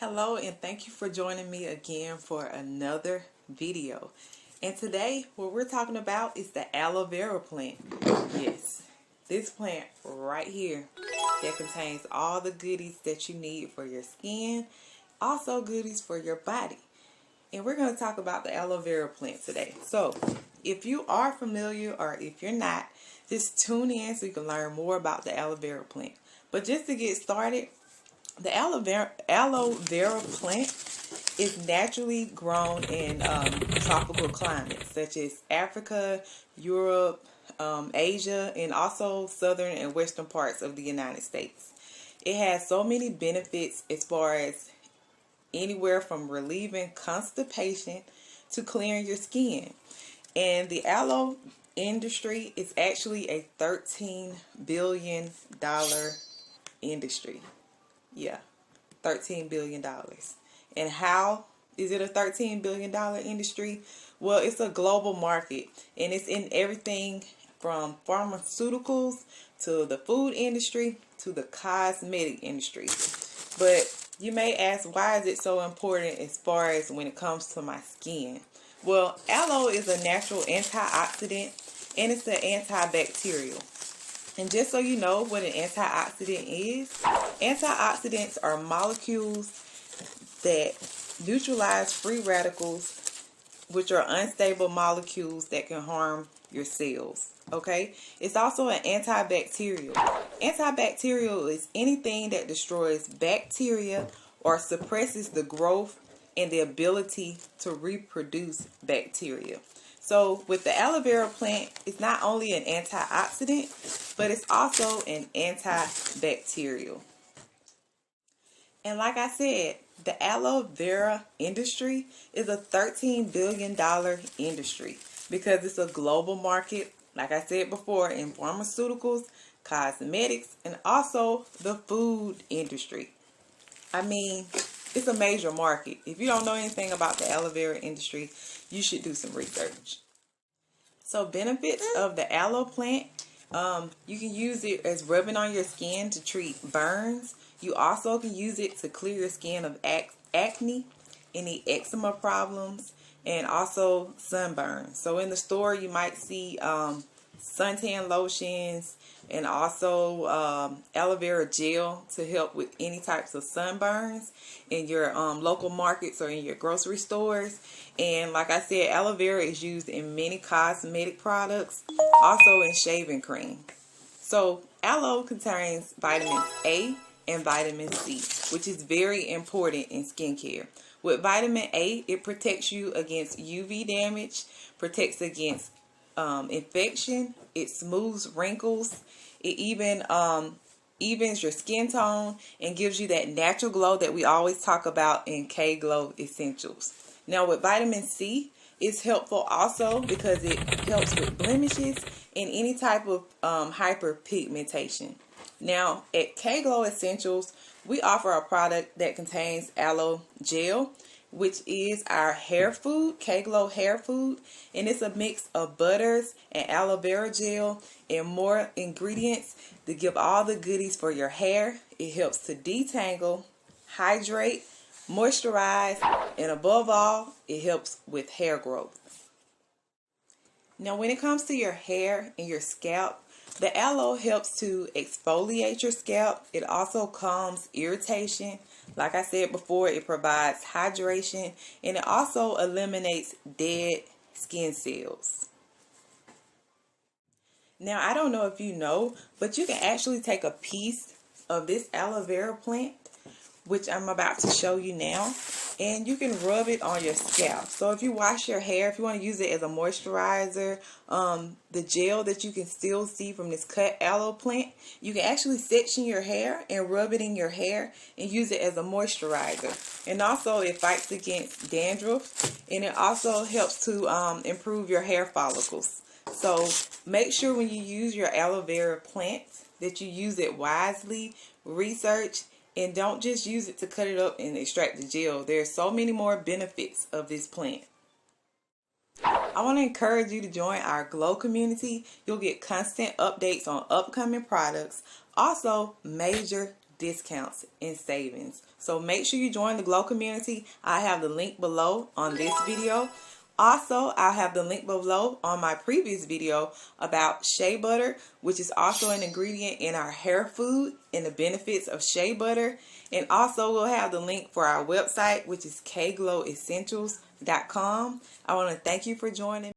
Hello, and thank you for joining me again for another video. And today what we're talking about is the aloe vera plant. Yes, this plant right here that contains all the goodies that you need for your skin, also goodies for your body. And we're going to talk about the aloe vera plant today. So if you are familiar or if you're not, just tune in so you can learn more about the aloe vera plant. But just to get started, the aloe vera plant is naturally grown in tropical climates such as Africa, Europe, Asia, and also southern and western parts of the United States. It has so many benefits as far as anywhere from relieving constipation to clearing your skin. And the aloe industry is actually a $13 billion industry. Yeah, $13 billion. And how is it a $13 billion industry? Well, it's a global market, and it's in everything from pharmaceuticals to the food industry to the cosmetic industry. But you may ask, why is it so important as far as when it comes to my skin? Well, aloe is a natural antioxidant, and it's an antibacterial. And just so you know what an antioxidant is, antioxidants are molecules that neutralize free radicals, which are unstable molecules that can harm your cells. Okay? It's also an antibacterial. Antibacterial is anything that destroys bacteria or suppresses the growth and the ability to reproduce bacteria. So with the aloe vera plant, it's not only an antioxidant, but it's also an antibacterial. And like I said, the aloe vera industry is a $13 billion industry because it's a global market, like I said before, in pharmaceuticals, cosmetics, and also the food industry. I mean, it's a major market. If you don't know anything about the aloe vera industry, you should do some research. So benefits of the aloe plant, you can use it as rubbing on your skin to treat burns. You also can use it to clear your skin of acne, any eczema problems, and also sunburn. So in the store you might see suntan lotions and also aloe vera gel to help with any types of sunburns in your local markets or in your grocery stores. And like I said, aloe vera is used in many cosmetic products, also in shaving cream. So aloe contains vitamins A and vitamin C, which is very important in skincare. With vitamin A, it protects you against UV damage, protects against infection, it smooths wrinkles, it even evens your skin tone and gives you that natural glow that we always talk about in K-Glow Essentials. Now with vitamin C, it's helpful also because it helps with blemishes and any type of hyperpigmentation. Now at K-Glow Essentials, we offer a product that contains aloe gel, which is our hair food, K-Glow hair food, and it's a mix of butters and aloe vera gel and more ingredients to give all the goodies for your hair. It helps to detangle, hydrate, moisturize, and above all, it helps with hair growth. Now when it comes to your hair and your scalp, the aloe helps to exfoliate your scalp. It also calms irritation. Like I said before, it provides hydration, and it also eliminates dead skin cells. Now, I don't know if you know, but you can actually take a piece of this aloe vera plant, which I'm about to show you now, and you can rub it on your scalp. So if you wash your hair, if you want to use it as a moisturizer, the gel that you can still see from this cut aloe plant, you can actually section your hair and rub it in your hair and use it as a moisturizer. And also it fights against dandruff, and it also helps to improve your hair follicles. So make sure when you use your aloe vera plant that you use it wisely, research, and don't just use it to cut it up and extract the gel. There's so many more benefits of this plant. I want to encourage you to join our Glow community. You'll get constant updates on upcoming products, also major discounts and savings. So make sure you join the Glow community. I have the link below on this video. Also, I have the link below on my previous video about shea butter, which is also an ingredient in our hair food, and the benefits of shea butter. And also we'll have the link for our website, which is kglowessentials.com. I want to thank you for joining.